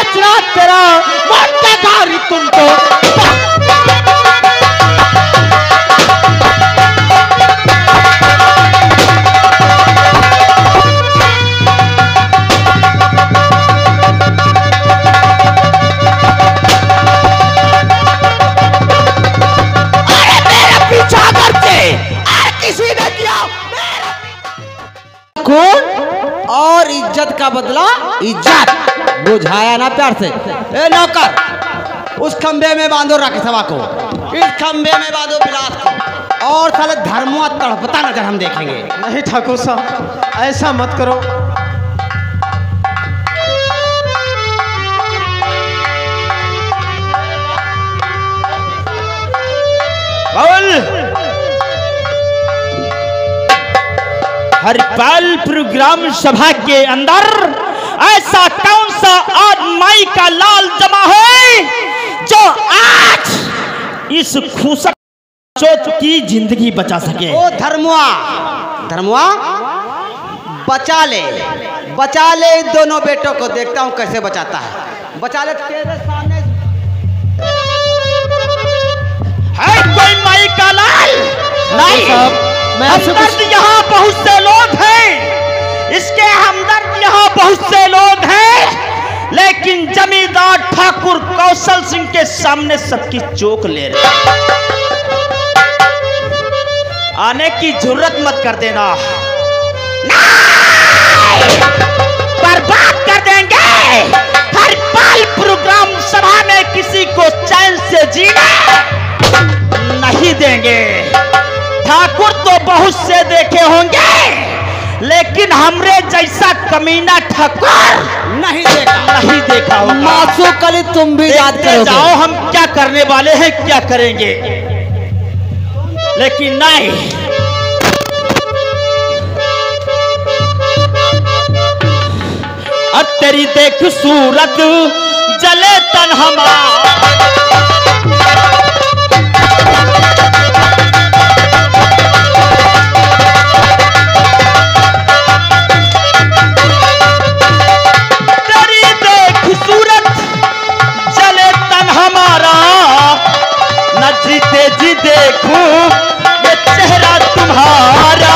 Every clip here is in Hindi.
नाचना तेरा मोटगारी तुम तो। कौन और इज्जत का बदला इज्जत, बुझाया ना प्यार से। ए नौकर, उस खंबे में बांधो राकेशवा को, इस खंबे में बांधो बिलास को, और साले धर्मुआ तड़पता नजर हम देखेंगे। नहीं ठाकुर साहब, ऐसा मत करो। बावल हरिपाल प्रोग्राम सभा के अंदर ऐसा कौन सा आदमी का लाल जमा है जो आज इस खूसक चोट की जिंदगी बचा सके? ओ धर्मुआ, धर्मुआ बचा ले दोनों बेटों को, देखता हूँ कैसे बचाता है। बचा ले, तेरे सामने है कोई माई का लाल? नहीं, हमदर्द यहाँ बहुत से लोग हैं, इसके हमदर्द यहाँ बहुत से लोग हैं, लेकिन जमींदार ठाकुर कौशल सिंह के सामने सबकी चोक ले रहे। आने की जरूरत मत कर देना, बर्बाद कर देंगे। हरिपाल प्रोग्राम सभा में किसी को चैन से जीने नहीं देंगे। ठाकुर तो बहुत से देखे होंगे, लेकिन हमरे जैसा कमीना ठाकुर नहीं देखा होगा। मासू कली तुम भी याद करोगे। जाओ हम क्या करने वाले हैं, क्या करेंगे, लेकिन नहीं। अब तेरी देख सूरत जले तन हमारा, जी देखूं ये चेहरा तुम्हारा।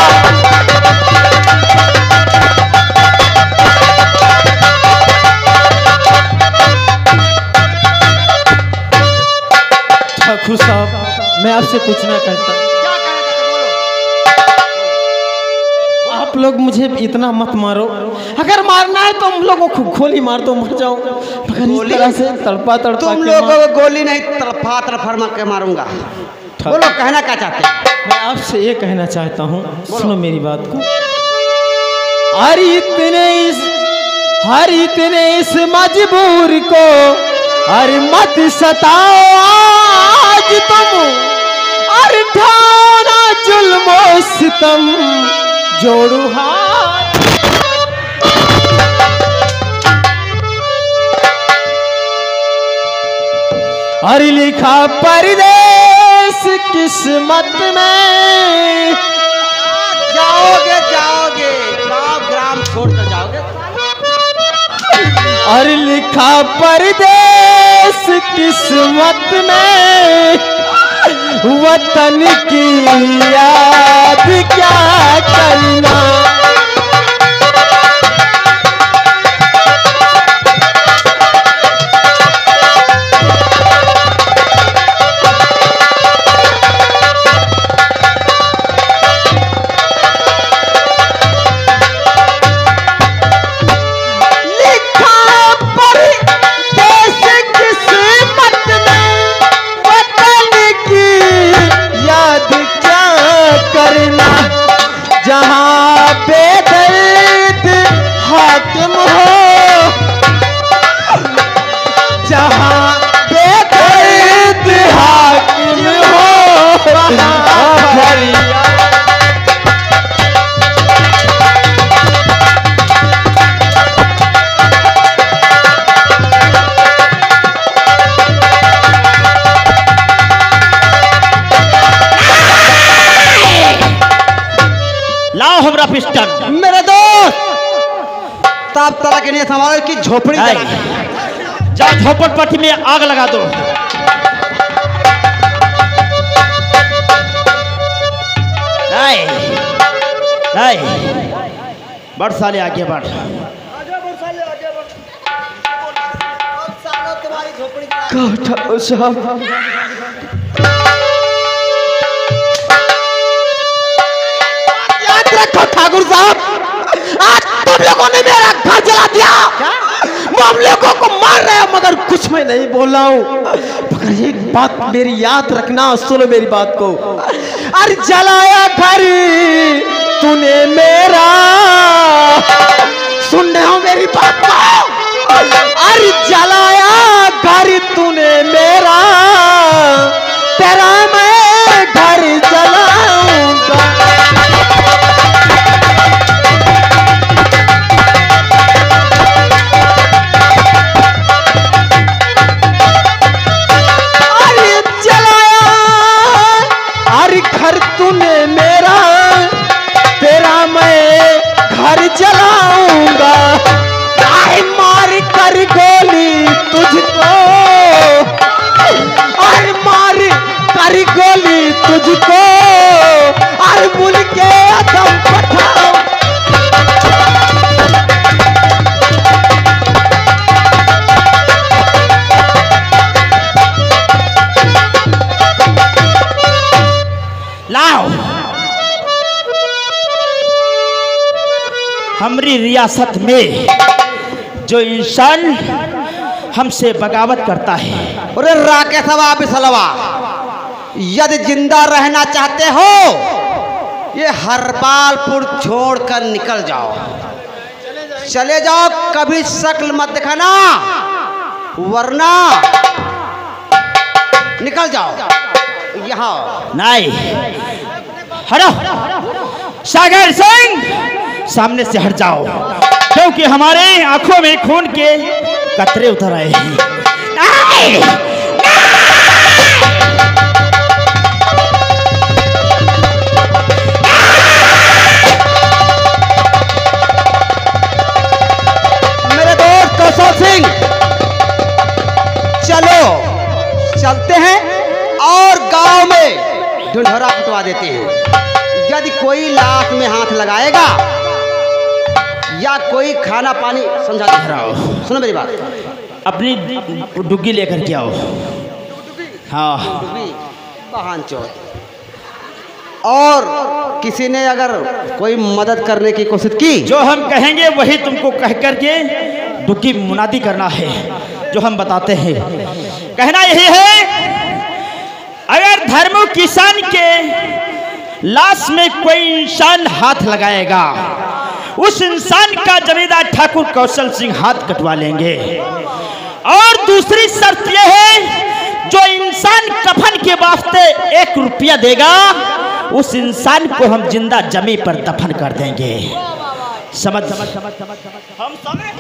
ठाकुर साहब, मैं आपसे कुछ ना कहता। आप लोग मुझे इतना मत मारो, अगर मारना है तो हम लोगों को गोली मार दो, मर जाओ। मगर इस तरह से तड़पा तुम लोगों को गोली नहीं, तड़पा के मारूंगा। बोलो, कहना क्या चाहते? मैं आपसे ये कहना चाहता हूँ, सुनो मेरी बात को। हर इतने इस मजबूर को अरे मत सताओ आज तुम, अरे ठाना जुल्मो सितम जोड़ू हाथ। अरे लिखा परदेश किस्मत में, जाओगे गाँव ग्राम छोड़कर जाओगे। अरे लिखा परदेश किस्मत में, वतन की याद क्या करना। जहाँ बेदर्द हाकिम हो, जहाँ बेदर्द हाकिम हो, वहाँ फरियाद। हमरा पिस्टन। मेरे दोस्त, ताप तरह के नहीं संभालो कि झोपड़ी जाओ झोपड़पट्टी में आग लगा दो। नहीं नहीं, बढ़ साले आगे बढ़। ठाकुर साहब, याद रखो ठाकुर साहब, आज तुम लोगों ने मेरा घर जला दिया। हम लोगों को मार रहे हो मगर कुछ मैं नहीं बोल रहा हूँ। मगर एक बात मेरी याद रखना, सुनो मेरी बात को। अरे जलाया घर तूने मेरा, सुन रहे हो मेरी बात को? अरे जलाया घर तूने मेरा, तेरा मैं घर जलाऊंगा। अरे जलाया अरे घर तूने मेरा, तेरा मैं घर जलाऊंगा। मार कर गोली तुझको, और मार कर गोली तुझको, और बुल के अदम पठाओ। लाओ, हमारी रियासत में जो इंसान हमसे बगावत करता है, अरे राकेश बिसलवा, यदि जिंदा रहना चाहते हो ये हरपालपुर छोड़कर निकल जाओ, चले जाओ, कभी शक्ल मत दिखाना, वरना निकल जाओ यहाँ। नहीं, हटो सागर सिंह, सामने से हट जाओ, क्योंकि हमारे आंखों में खून के कतरे उतर आए हैं। नहीं, मेरे दोस्त कौशल सिंह, चलो चलते हैं और गांव में ढिंढोरा पिटवा देते हैं। यदि कोई लाश में हाथ लगाएगा या कोई खाना पानी समझा दे रहा हो, सुनो मेरी बात, अपनी डुग्गी लेकर के आओ। हाँ, बहान चोर, और किसी ने अगर कोई मदद करने की कोशिश की, जो हम कहेंगे वही तुमको कह करके डुग्गी मुनादी करना है, जो हम बताते हैं। कहना यही है, अगर धर्म किसान के लाश में कोई इंसान हाथ लगाएगा, उस इंसान का जमींदार ठाकुर कौशल सिंह हाथ कटवा लेंगे। और दूसरी शर्त यह है, जो इंसान कफन के वास्ते 1 रुपया देगा, उस इंसान को हम जिंदा जमी पर दफन कर देंगे। समझ समझ समझ समझ समझ हम समझ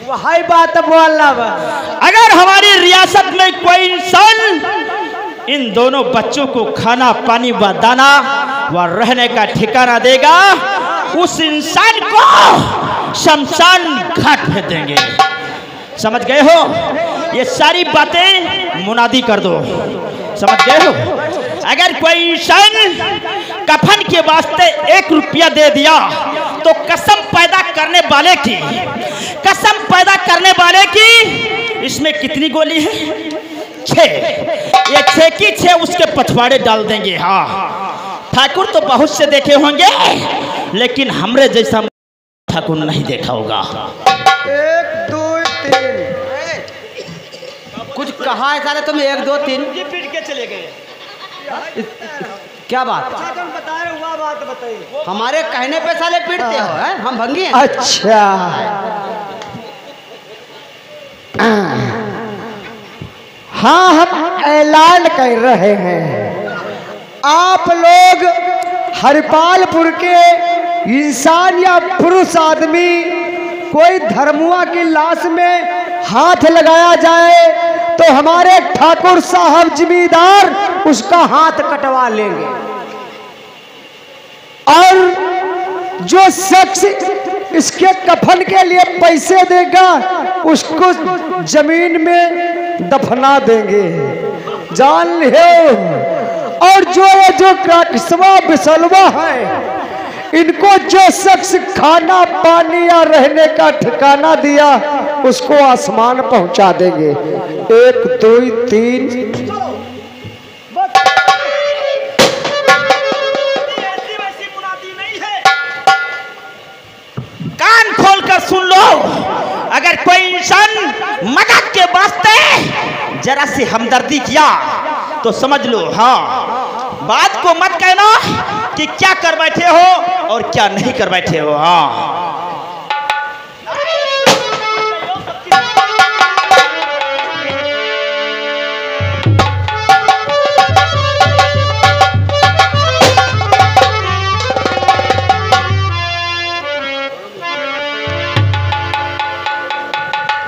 वही बात बोल रहा। अगर हमारी रियासत में कोई इंसान इन दोनों बच्चों को खाना पानी व दाना व रहने का ठिकाना देगा, उस इंसान को शमशान घाट भेज देंगे। समझ गए हो? ये सारी बातें मुनादी कर दो, समझ गए हो? अगर कोई इंसान कफन के वास्ते 1 रुपया दे दिया तो कसम पैदा करने वाले की, कसम पैदा करने वाले की, इसमें कितनी गोली है? 6। ये 6 की 6 उसके पछवाड़े डाल देंगे। हाँ, ठाकुर तो बहुत से देखे होंगे, लेकिन हमरे जैसा ठाकुर नहीं देखा होगा। 1 2 3 कुछ कहा है साले तुम? 1 2 3 पीट के चले गए। क्या बात? बता रहे, हुआ बात बताइए। हमारे कहने पे साले पीटते हो? हैं? हम भंगी हैं? अच्छा, हाँ, हम ऐलान कर रहे हैं, आप लोग हरपालपुर के इंसान या पुरुष आदमी कोई धर्मुआ की लाश में हाथ लगाया जाए तो हमारे ठाकुर साहब जिम्मेदार उसका हाथ कटवा लेंगे। और जो शख्स इसके कफन के लिए पैसे देगा उसको जमीन में दफना देंगे, जान लियो। और जो काकसवा बिसलवा है, इनको जो शख्स खाना पानी या रहने का ठिकाना दिया उसको आसमान पहुंचा देंगे। 1 2 3 कान खोलकर सुन लो, अगर कोई इंसान मदद के वास्ते जरा सी हमदर्दी किया तो समझ लो, हाँ, बात को मत कहना कि क्या कर बैठे हो और क्या नहीं कर बैठे हो। हाँ,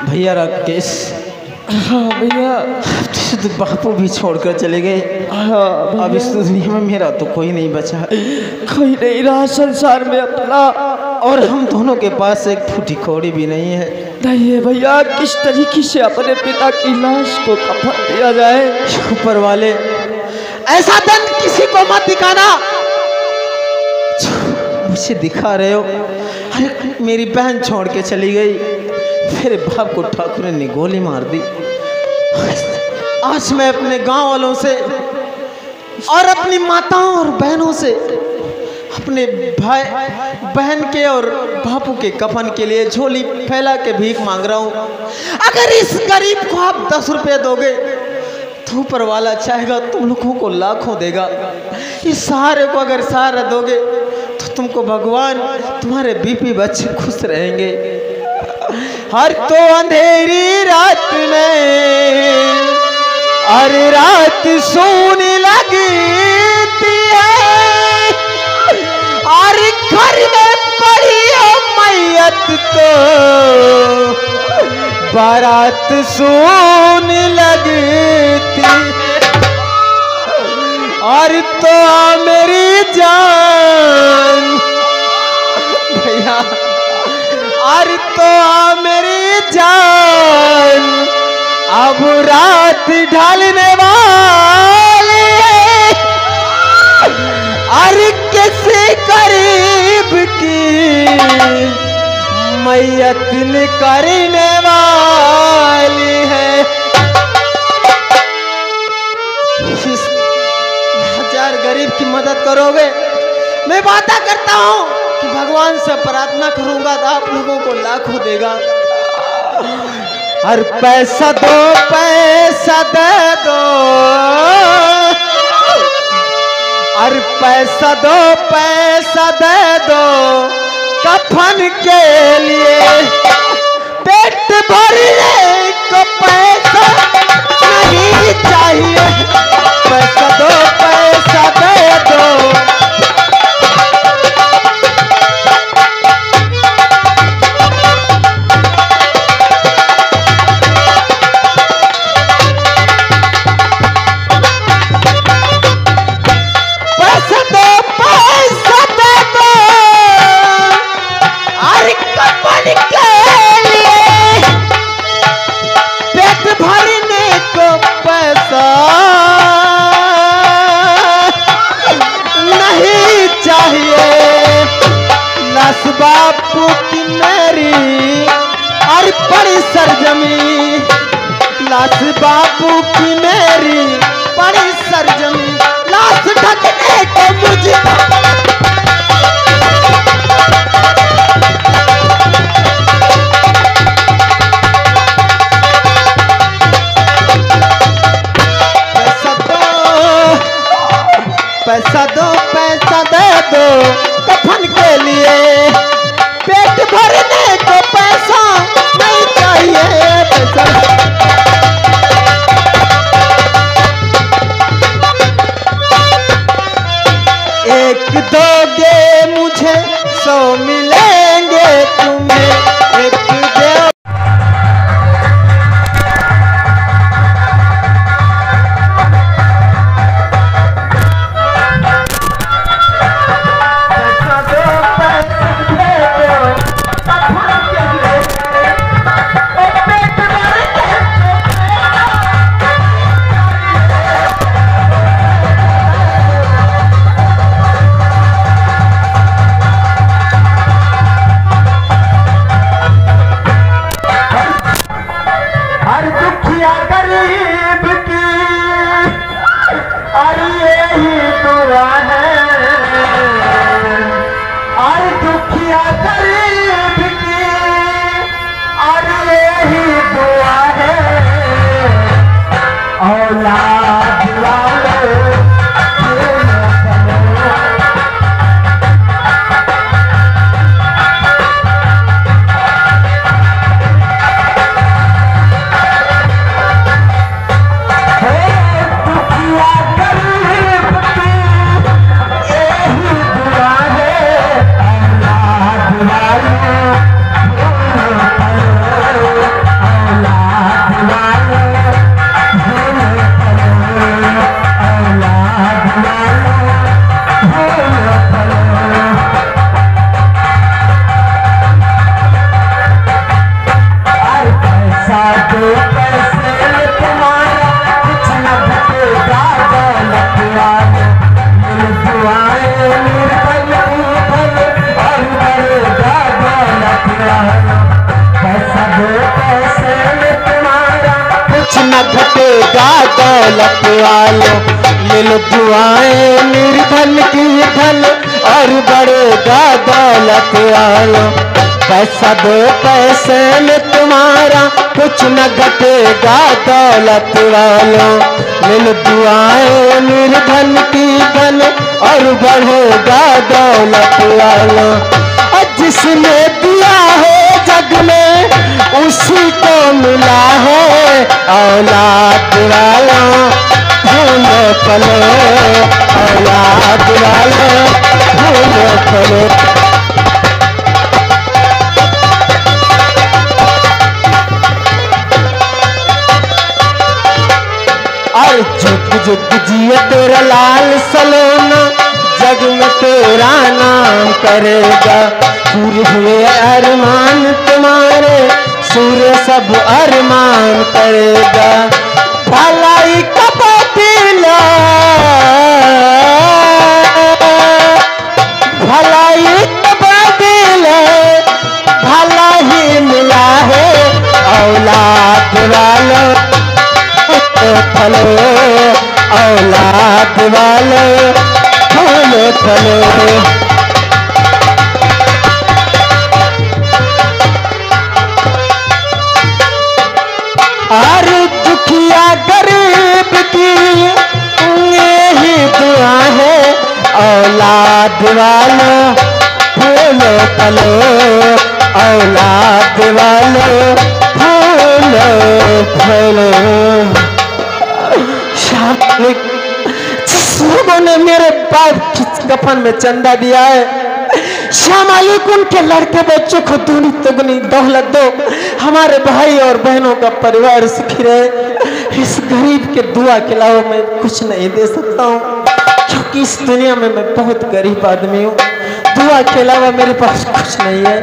भैया राकेश। हाँ भैया, तो बापू भी छोड़कर चले गए। हाँ अब इस दुनिया में मेरा तो कोई नहीं बचा, कोई नहीं रहा संसार में अपना। और हम दोनों के पास एक फूटी कौड़ी भी नहीं है। नहीं है भैया, किस तरीके से अपने पिता की लाश को कफन दिया जाए। ऊपर वाले ऐसा दिन किसी को मत दिखाना। मुझे दिखा रहे हो। अरे मेरी बहन छोड़ के चली गई, मेरे बाप को ठाकुर ने गोली मार दी। आज मैं अपने गांव वालों से और अपनी माताओं और बहनों से अपने भाई बहन के और बापू के कफन के लिए झोली फैला के भीख मांग रहा हूँ। अगर इस गरीब को आप 10 रुपये दोगे तो ऊपर वाला चाहेगा तुम लोगों को लाखों देगा। इस सहारे को अगर सहारा दोगे तो तुमको भगवान, तुम्हारे बीपी बच्चे खुश रहेंगे। हर तो अंधेरी रात में और रात सोने लगती है, और घर में पड़ी हो मैयत तो बारात सोने लगती है। और तो मेरी जान भैया, और तो मेरी जान अब रात ढलने वाली है, और किसी करीब की मैयत करने वाली है। इस हजार गरीब की मदद करोगे, मैं वादा करता हूँ कि भगवान से प्रार्थना करूंगा तो आप लोगों को लाखों देगा। और पैसा दो, पैसा दे दो, और पैसा दो, पैसा दे दो कफन के लिए। पेट भरने को पैसा नहीं चाहिए, पैसा दो, पैसा दे दो। बापू की मेरी और बड़ी सरजमी, लाश बापू की मेरी बड़ी सरजमी, लाश ढकने को मुझे पैसा दो, पैसा दे दो कफन के लिए। पेट भरने को पैसा नहीं चाहिए, पैसा। एक दोगे मुझे 100 मिलेंगे तुम्हें, एक दे पैसा दो, पैसा दौलत वालों, ले लो दुआएं निर्धन की धन और बढ़ेगा दौलत वालों। पैसा दो पैसे में तुम्हारा कुछ न घटेगा दौलत वालों, ले लो दुआएं निर्धन की धन और बढ़ेगा दौलत वालों। और जिसने दिया है जग में उसी को मिला है औलाद वालों, फूलो फलो औलाद वालों, फूलो फलो। और जुग जुग जिए तेरा लाल सलोना, जग में तेरा नाम करेगा। पूरे हुए अरमान तुम्हारे, सूर्य सब अरमान करेगा। भलाई का बदला, भलाई का बदला भला ही मिला है औलाद वालों, फलो औलाद वालों, फूलो फलो। और दुखिया गरीब की यही दुआ है औलाद वालों, फूलो फलो औलाद वालों, फूलो फलो। जिस लोगों ने मेरे बाप की कफन में चंदा दिया है, श्याम मालिक उनके लड़के बच्चों को दूनी तुगनी दौलत दो, हमारे भाई और बहनों का परिवार सुखी रहे। इस गरीब के दुआ के अलावा मैं कुछ नहीं दे सकता हूँ, क्योंकि इस दुनिया में मैं बहुत गरीब आदमी हूँ। दुआ के अलावा मेरे पास कुछ नहीं है।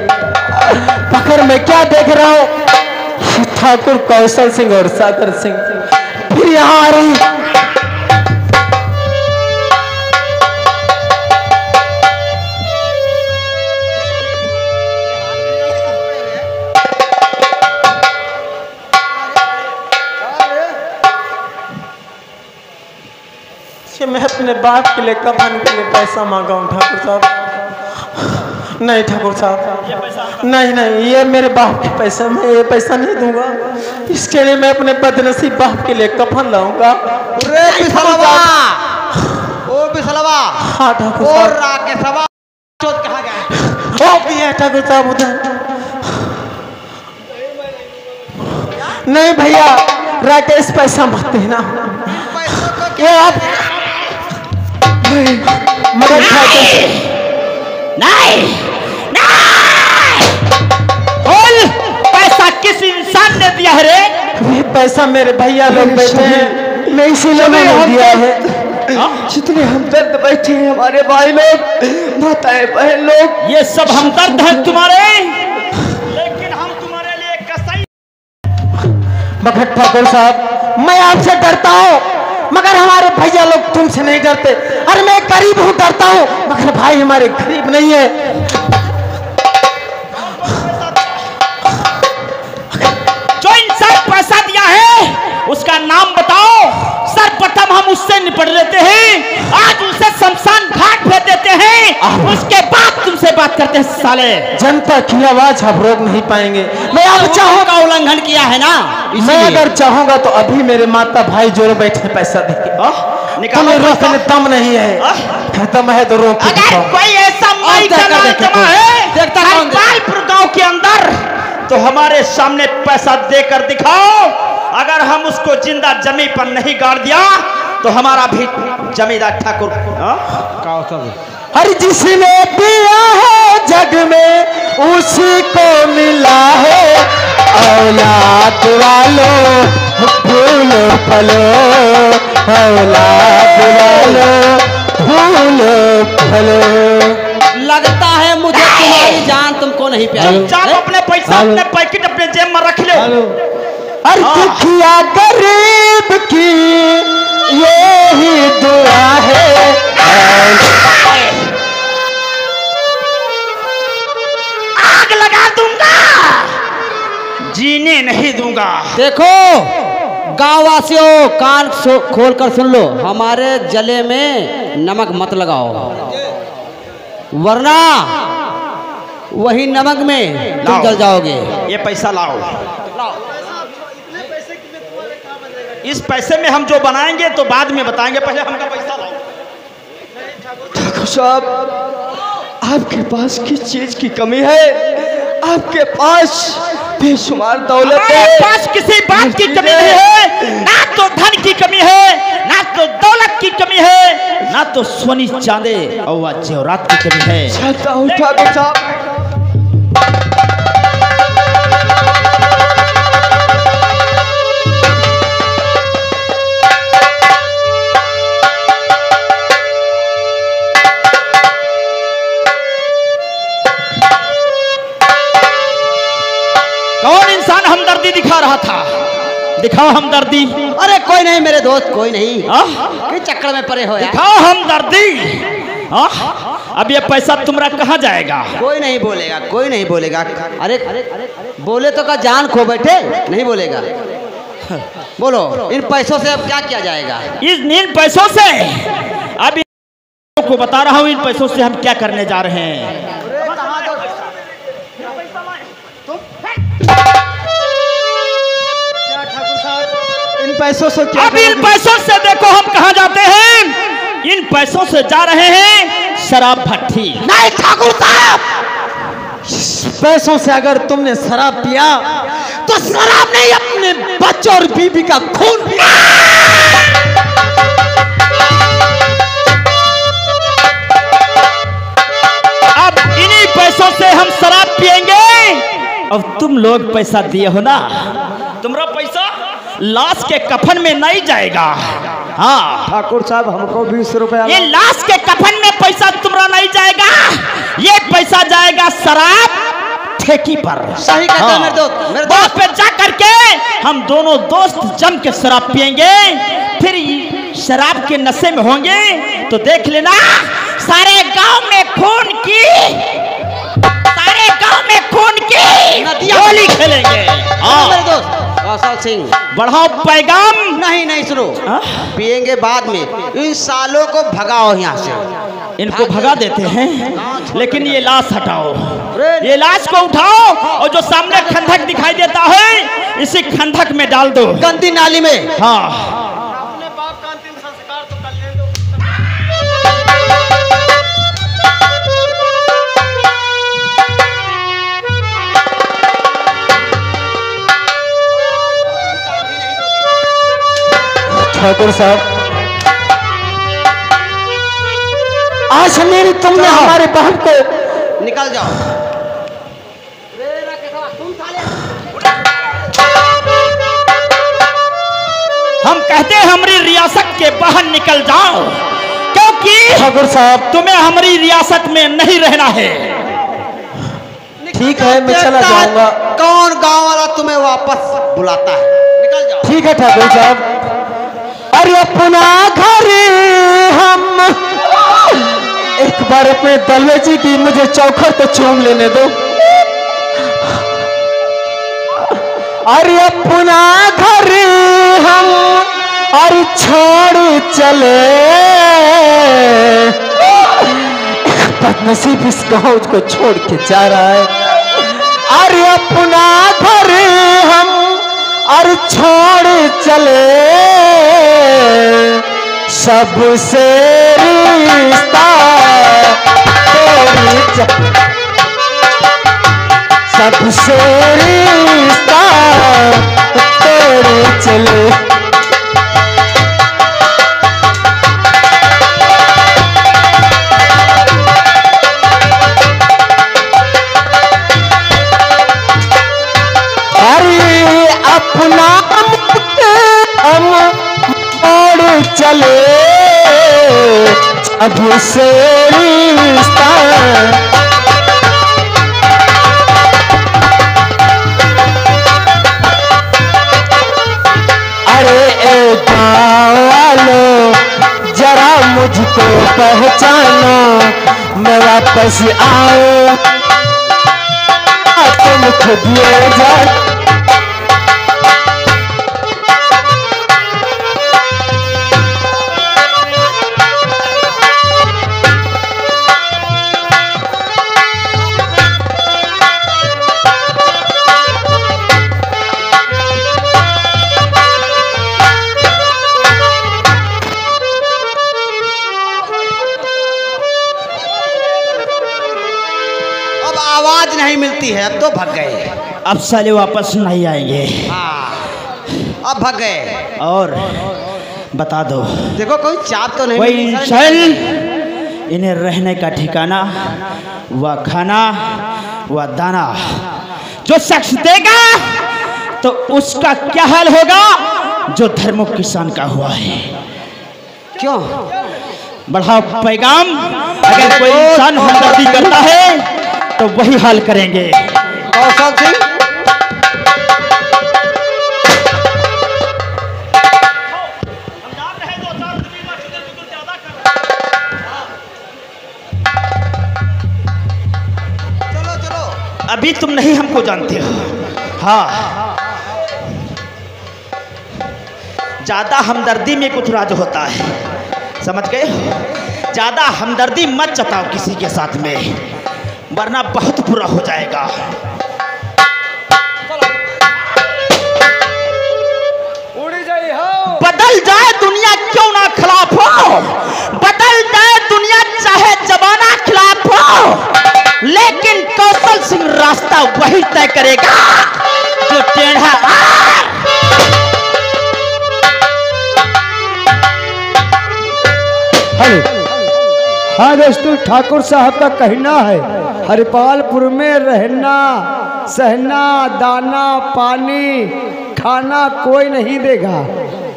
मगर मैं क्या देख रहा हूँ, ठाकुर कौशल सिंह और सागर सिंह फिर यहाँ आ रही। मैं अपने बाप के लिए कफन के लिए पैसा मांगा हूँ ठाकुर साहब। नहीं ठाकुर साहब, नहीं नहीं, ये मेरे बाप के पैसा, मैं ये पैसा नहीं दूंगा। इसके लिए मैं अपने बदनसीब बाप के लिए कफन लाऊंगा। हाँ ठाकुर साहब, भी है ठाकुर साहब उधर। नहीं भैया, राकेश पैसा मत देना, ये आप मदद नहीं, नहीं, बोल, पैसा किस इंसान ने दिया है रे? ये पैसा मेरे भैया लोग बैठे हैं, मैं इसीलिए मैंने दिया है। जितने हमदर्द बैठे हैं हमारे भाई लोग, माताएं बहन लोग, ये सब हमदर्द है तुम्हारे, लेकिन हम तुम्हारे लिए कसाई। मगर ठाकुर साहब, मैं आपसे डरता हूँ, मगर हमारे भैया लोग तुमसे नहीं डरते। अरे मैं गरीब हूँ, डरता हूँ, मगर भाई हमारे गरीब नहीं है। जो इंसान पैसा दिया है उसका नाम बताओ। सर्वप्रथम हम उससे निपट लेते हैं, आज उसे शमशान घाट भेज देते हैं, उसके बाद तुमसे बात करते हैं साले। जनता की आवाज आप रोक नहीं पाएंगे। मैं अब चाहूंगा, उल्लंघन किया है ना, मैं अगर चाहूंगा तो अभी मेरे माता भाई जोड़े बैठे पैसा देंगे। तुम्हें रोकने दम नहीं है, खत्म है तो रोक। अगर कोई ऐसा माई का जमा है हरपालपुर गांव के अंदर तो हमारे सामने पैसा देकर दिखाओ। अगर हम उसको जिंदा जमीन पर नहीं गाड़ दिया तो हमारा भी जमींदार ठाकुर। हर जिसने दिया है जग में उसी को मिला है औलाद वालों, फूलो फलो औलाद वालों, फूलो फलो। लगता है मुझे तुम्हारी जान तुमको नहीं प्यारी। चुपचाप अपने पैसा अपने पैकेट अपने जेब में रख ले। और दुखिया गरीब की यही दुआ है। आग लगा दूंगा, जीने नहीं दूंगा। देखो गांव वासियों कान खोल कर सुन लो, हमारे जले में नमक मत लगाओ, वरना वही नमक में तुम जल जाओगे। ये पैसा लाओ। इस पैसे में हम जो बनाएंगे तो बाद में बताएंगे, पहले हमका पैसा लाओ। ठाकुर साहब, आपके पास किस चीज की कमी है? आपके पास बेशुमार दौलत है। हमारे पास किसी बात की कमी नहीं है, ना तो धन की कमी है, ना तो दौलत की कमी है, ना तो सोनी चांदी और जेवरात की कमी है। चलता हूँ ठाकुर साहब। कौन इंसान हमदर्दी दिखा रहा था? दिखाओ हमदर्दी। अरे कोई नहीं मेरे दोस्त, कोई नहीं, हाँ? किस चक्कर में पड़े हो यार? दिखाओ हमदर्दी। हाँ? अब ये पैसा तुम्हारा कहाँ जाएगा? कोई नहीं बोलेगा, कोई नहीं बोलेगा। अरे बोले तो का जान खो बैठे, नहीं बोलेगा। बोलो, इन पैसों से अब क्या किया जाएगा? इन पैसों से अब को बता रहा हूँ, इन पैसों से हम क्या करने जा रहे हैं। इन पैसों से क्या? अब इन पैसों से देखो हम कहाँ जाते हैं। इन पैसों से जा रहे हैं शराब भट्टी। नहीं ठाकुर साहब, पैसों से अगर तुमने शराब पिया तो शराब नहीं, अपने बच्चों और बीबी का खून पिया। अब इन्हीं पैसों से हम शराब पिएंगे। अब तुम लोग पैसा दिए हो ना, तुम्हारा पैसा लाश के कफन में नहीं जाएगा। हाँ ठाकुर साहब, हमको 20 रुपया। ये लाश के कफन में पैसा तुम्हारा नहीं जाएगा, ये पैसा जाएगा शराब ठेकी पर। सही कहता है मेरे दोस्त, मेरे दोस्त पे जा करके हम दोनों दोस्त जम के शराब पिएंगे, फिर शराब के नशे में होंगे तो देख लेना सारे गांव में खून की, सारे गांव में खून की होली खेलेंगे। हाँ मेरे दोस्त कौशल सिंह, बढ़ाओ पैगाम। नहीं सुनो, पिएंगे बाद में। इन सालों को भगाओ यहाँ से। इनको भगा देते हैं, लेकिन ये लाश हटाओ, ये लाश को उठाओ और जो सामने खंडक दिखाई देता है इसी खंडक में डाल दो, गंदी नाली में। हाँ ठाकुर साहब, आज मेरी तुमने हमारे बाप को। निकल जाओ। हम कहते हैं हमारी रियासत के बाहर निकल जाओ, क्योंकि ठाकुर साहब, तुम्हें हमारी रियासत में नहीं रहना है। ठीक है, मैं चला जाऊंगा। कौन गांव वाला तुम्हें वापस बुलाता है? निकल जाओ। ठीक है ठाकुर साहब। अरे अपना घर हम, एक बार अपने दलवे जी की मुझे चौखट तो चूम लेने दो। अरे अपना घर हम और छोड़ चले, बदनसीब इस गांव को छोड़ के जा रहा है। अरे अपना घर हम और छोड़ चले, सबसे रिश्ता सबसे रिश्ता तोड़े चले। अरे अपना हम छोड़ चले, सबसे रिश्ता जरा मुझको पहचानो, मैं वापस आऊं तुम खुद ले जा। अब आवाज नहीं मिलती है, अब तो भाग गए। अब साले वापस नहीं आएंगे। हाँ, अब भाग गए। और बता दो, देखो कोई चाप तो नहीं कोई मिली। चल, इन्हें रहने का ठिकाना, वह खाना, वह दाना जो शख्स देगा तो उसका क्या हाल होगा जो धर्मों किसान का हुआ है। क्यों? बढ़ाओ पैगाम, अगर कोई इंसान हमदर्दी करता है तो वही हाल करेंगे। कौशल सिंह, अभी तुम नहीं हमको जानते हो। हाँ, ज्यादा हमदर्दी में कुछ राज होता है, समझ गए? ज्यादा हमदर्दी मत जताओ किसी के साथ में, वरना बहुत बुरा हो जाएगा। बदल जाए दुनिया क्यों ना खिलाफ हो, बदल जाए दुनिया चाहे जमाना खिलाफ हो, लेकिन कौशल सिंह रास्ता वही तय करेगा जो टेढ़ा। हेलो, हाँ दोस्तों, ठाकुर साहब का कहना है हरिपालपुर में रहना, सहना, दाना पानी खाना कोई नहीं देगा,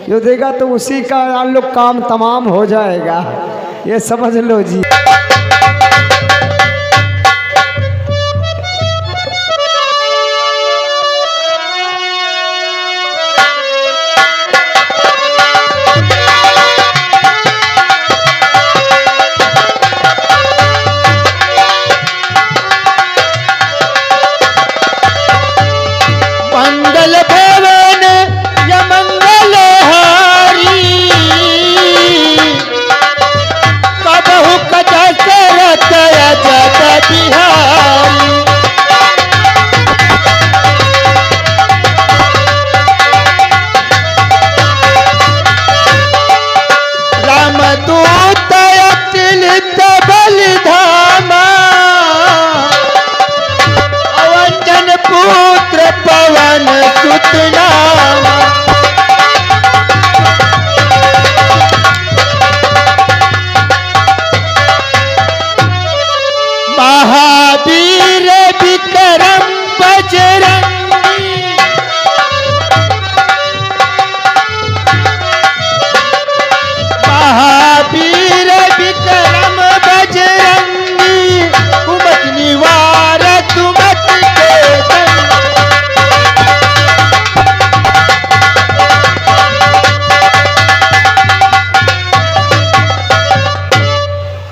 जो देगा तो उसी का आप लोग काम तमाम हो जाएगा, ये समझ लो जी।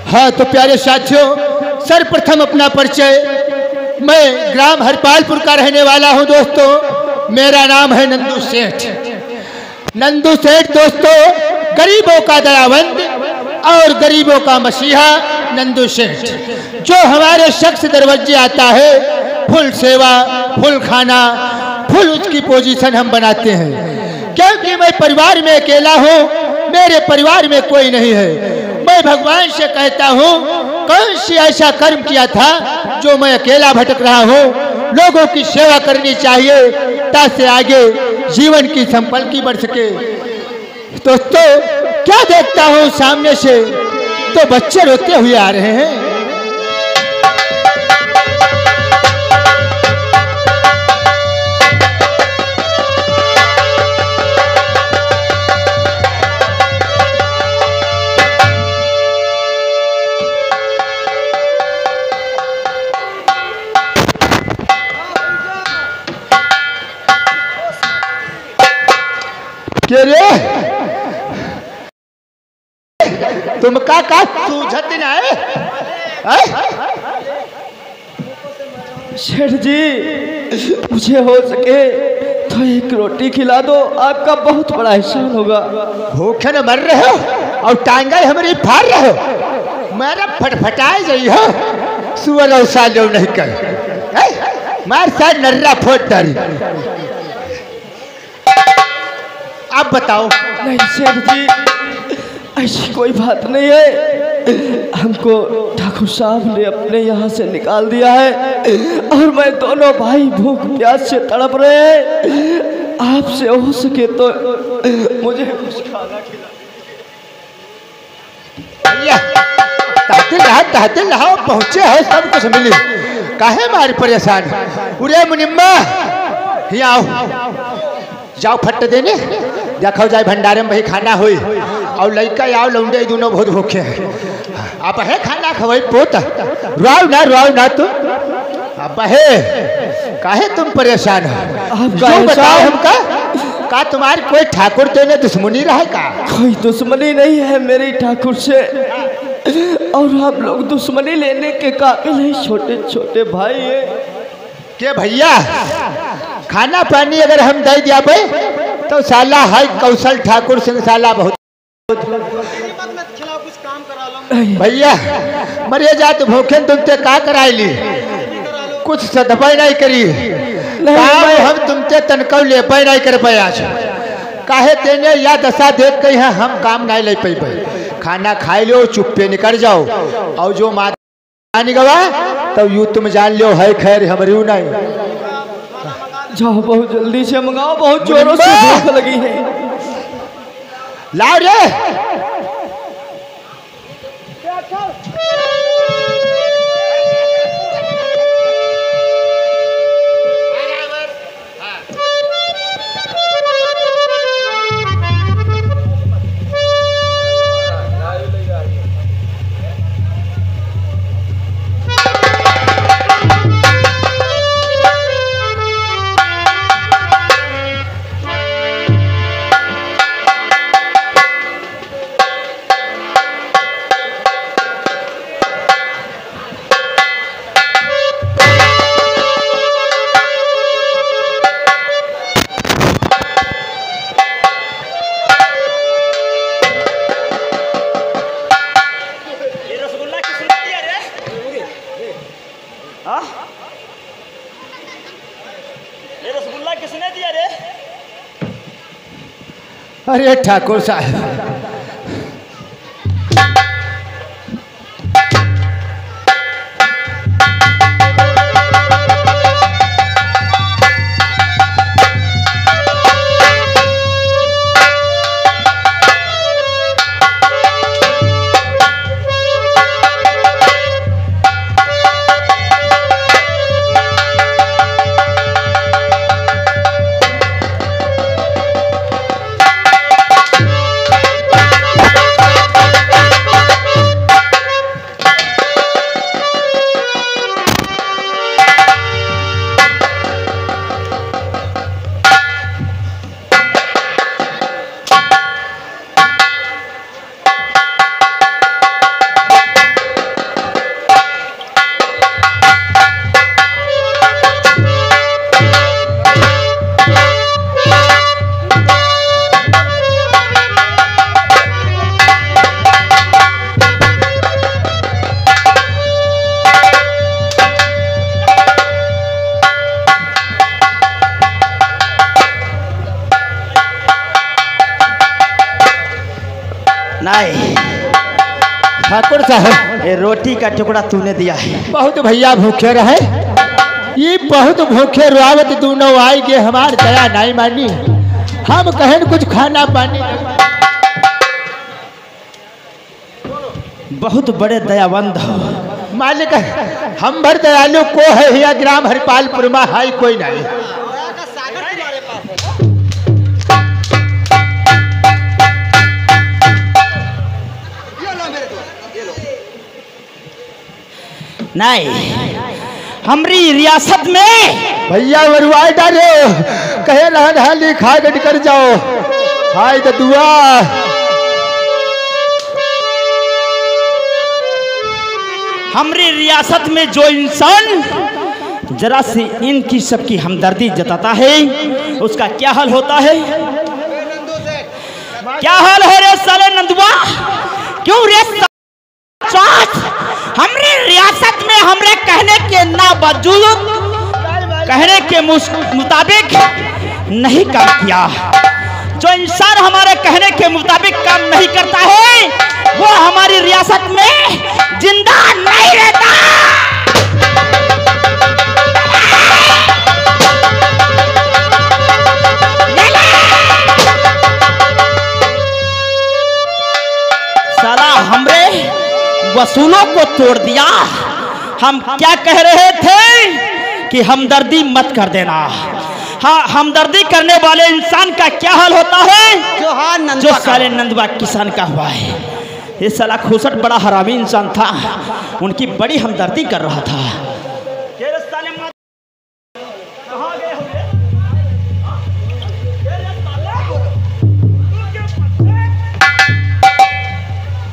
हाँ तो प्यारे साथियों, सर्वप्रथम अपना परिचय, मैं ग्राम हरपालपुर का रहने वाला हूँ दोस्तों। मेरा नाम है नंदू सेठ। नंदू सेठ दोस्तों गरीबों का दयावंद और गरीबों का मसीहा नंदू सेठ, जो हमारे शख्स दरवाजे आता है, फुल सेवा, फुल खाना, फुल उसकी पोजीशन हम बनाते हैं। क्योंकि मैं परिवार में अकेला हूँ, मेरे परिवार में कोई नहीं है। मैं भगवान से कहता हूँ, कौन सी ऐसा कर्म किया था जो मैं अकेला भटक रहा हूँ। लोगों की सेवा करनी चाहिए ताकि आगे जीवन की संपत्ति बढ़ सके। दोस्तों क्या देखता हूँ सामने से, तो बच्चे रोते हुए आ रहे हैं। तुम का सूझत न है? सेठ जी, मुझे हो सके तो एक रोटी खिला दो, आपका बहुत बड़ा एहसान होगा। भूखे न मर रहे हो और टांगे हमारी फाड़ रहे हो, मेरा फटफटाए गई हो। सुअर और सालो नहीं कर मार साथ नर्रा फोड़ डाली। अब बताओ। नहीं सेठ जी, ऐसी कोई बात नहीं है। हमको ठाकुर साहब ने अपने यहाँ से निकाल दिया है और मैं दोनों भाई भूख प्यास से तड़प रहे हैं। आपसे हो सके तो मुझे कुछ खाना खिला। भैया कहते रहो पहुँचे है सब कुछ मिली, काहे मारे परेशान। उरे मुनिम्मा यहाँ आओ, जाओ फट देने देखो जाए भंडारे में भाई खाना हुई और लड़का आओ लौंडे दोनों बहुत भूखे हैं। आप है खाना खवाई पोत रुआव ना तुम अब है काहे तुम परेशान हो। जो बताओ हमका का तुम्हारी कोई ठाकुर तो ने दुश्मनी रहे का? कोई दुश्मनी नहीं है मेरी ठाकुर से, और आप लोग दुश्मनी लेने के काबिल हैं। छोटे छोटे भाई है के भैया खाना पानी अगर हम दे दिया तो साला है कौशल ठाकुर सिंह साला बहुत भैया मरे जात भूखे तुमते का कराइली कुछ सदपै नहीं करी हम तुमते तनकौ ले पै नहीं कर पाया काहे तेने या दशा देख के है हम काम नहीं ले पे। खाना खाई लो चुप्पे निकल जाओ और जो माता गवा तो यू तुम जान लो है खैर हमारी नहीं। जाओ बहुत जल्दी से मंगाओ, बहुत जोरों से भूख लगी है। लाओ रे अरे ठाकुर साहब नहीं ठाकुर साहब ये रोटी का टुकड़ा तूने दिया है। बहुत भैया भूखे रहे, ये बहुत भूखे रुआवत दोनों आई के हमार दया नहीं मानी, हम कहन कुछ खाना पानी। बहुत बड़े दयावंत हो मालिक, हम भर दयालु को है या ग्राम हरिपालपुर में हाई कोई नहीं। नहीं हमारी रियासत में भैया वरुआई डालो कहे रहन हाली खा गट कर जाओ हाय तो दुआ। हमारी रियासत में जो इंसान जरा सी इनकी सबकी हमदर्दी जताता है उसका क्या हाल होता है? क्या हाल है रे साले नंदुआ? क्यों रे हमरे रियासत में हमरे कहने के ना बावजूद कहने के मुताबिक नहीं काम किया। जो इंसान हमारे कहने के मुताबिक काम नहीं करता है वो हमारी रियासत में जिंदा नहीं रहता। साला हमरे वसूलों को तोड़ दिया। हम क्या कह रहे थे कि हमदर्दी मत कर देना। हाँ, हमदर्दी करने वाले इंसान का क्या हाल होता है जो साले नंदवा किसान का हुआ है। ये साला खुसट बड़ा हरामी इंसान था, उनकी बड़ी हमदर्दी कर रहा था।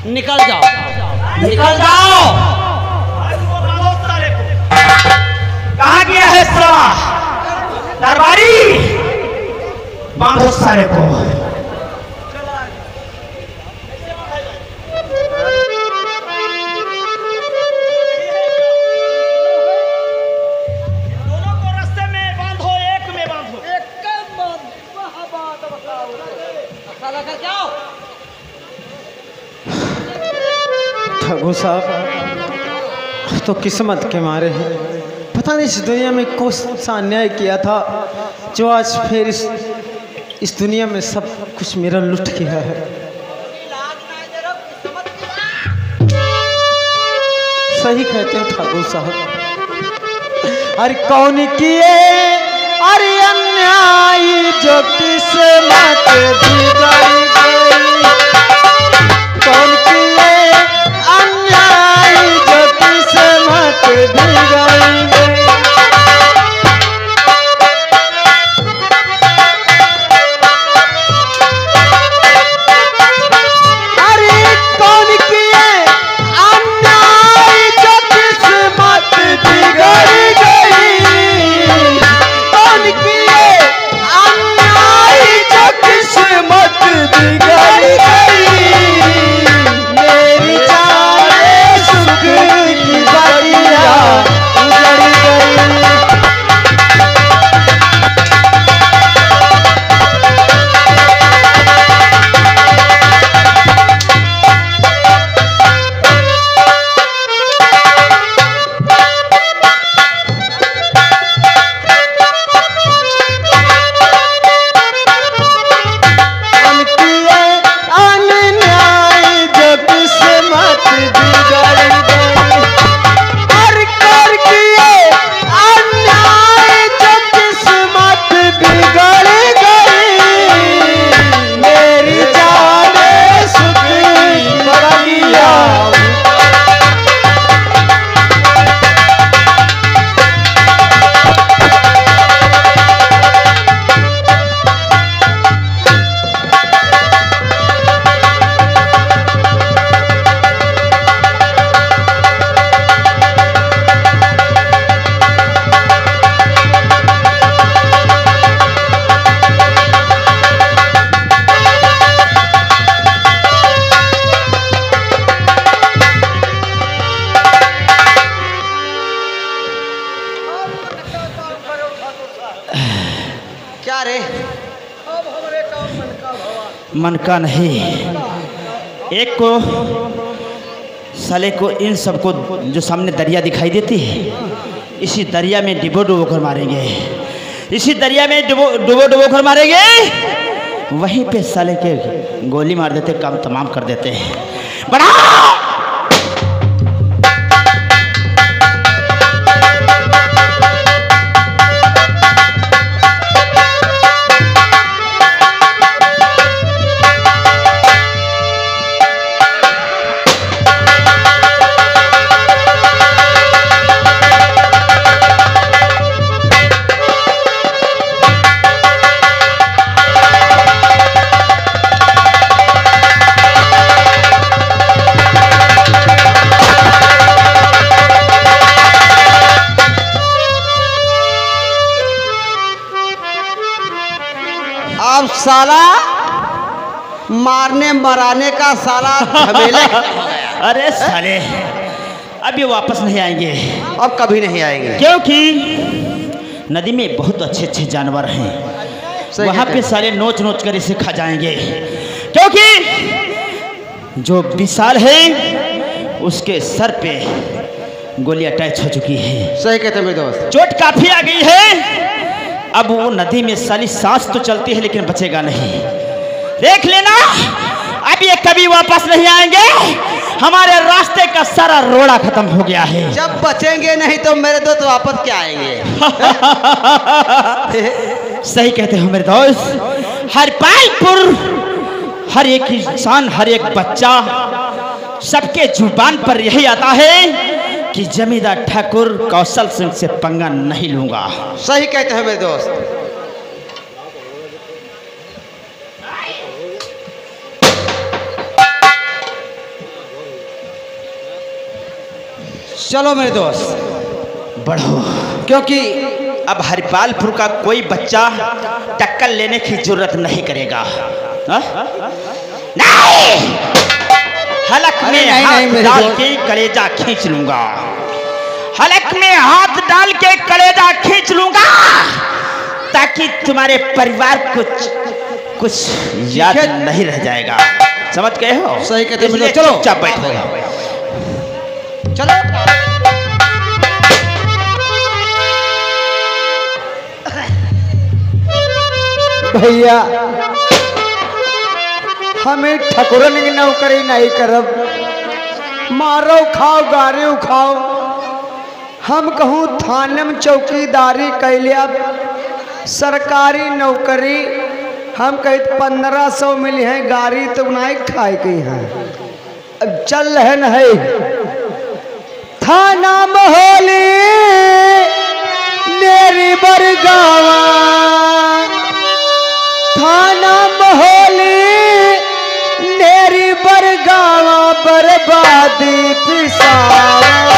निकल जाओ, निकल जाओ। कहाँ गया है साला दरबारी? बांधो सारे को। दोनों को रास्ते में बांधो, एक में बांधो। ठाकुर साहब तो किस्मत के मारे हैं, पता नहीं इस दुनिया में कौन सा अन्याय किया था जो आज फिर इस दुनिया में सब कुछ मेरा लुट गया है। सही कहते हो ठाकुर साहब। अरे कौन किए अरे अन्याय जो किस्मत बिगाड़ गई, कौन किए अन्याय जो किस्मत बिगाड़ गई। अरे कौन किए अन्याय जो किस्मत बिगाड़ गई, कौन किए अन्याय जो किस्मत बिगाड़ गई। मेरी जाने सुख की बगिया उजड़ गई। क्या रे? मन का नहीं, एक को साले को इन सबको जो सामने दरिया दिखाई देती है, इसी दरिया में डुबो डुबो कर मारेंगे, इसी दरिया में डुबो डुबो कर मारेंगे। वहीं पे साले के गोली मार देते, काम तमाम कर देते हैं। बड़ा अब साला मारने मराने का साला झमेले। अरे साले अब ये वापस नहीं आएंगे, अब कभी नहीं आएंगे, क्योंकि नदी में बहुत अच्छे अच्छे जानवर हैं। वहाँ पे साले नोच नोच कर इसे खा जाएंगे, क्योंकि जो विशाल है उसके सर पे गोली अटैच हो चुकी है। सही कहते मेरे दोस्त। चोट काफी आ गई है। अब वो नदी में साली सांस तो चलती है लेकिन बचेगा नहीं। देख लेना अब ये कभी वापस नहीं आएंगे। हमारे रास्ते का सारा रोड़ा खत्म हो गया है। जब बचेंगे नहीं तो मेरे दोस्त वापस क्या आएंगे। सही कहते हो मेरे दोस्त। हरपालपुर हर एक इंसान, हर एक बच्चा, सबके जुबान पर यही आता है कि जमींदार ठाकुर कौशल सिंह से पंगा नहीं लूंगा। सही कहते हैं मेरे दोस्त। चलो मेरे दोस्त बढ़ो, क्योंकि अब हरिपालपुर का कोई बच्चा टक्कर लेने की जरूरत नहीं करेगा। हा? नहीं, हलक में हाथ डाल के कलेजा खींच लूंगा। हलक में हाथ डाल के कलेजा खींच लूंगा ताकि तुम्हारे परिवार को कुछ याद नहीं रह जाएगा। समझ गए हो? सही कहते हैं। चलो चुपचाप बैठो। चलो भैया हमें ठकुरन की नौकरी नहीं करब। मारो खाओ गारे खाओ। हम कहूँ थाने में चौकीदारी कैले, अब सरकारी नौकरी हम कही 1500 मिली है, गाड़ी तो नहीं खाए कही है। अब चल रहे न है थाना मोहली मेरी बरगावा, थाना मोहली मेरी बरगावा बर्बादी पिसावा।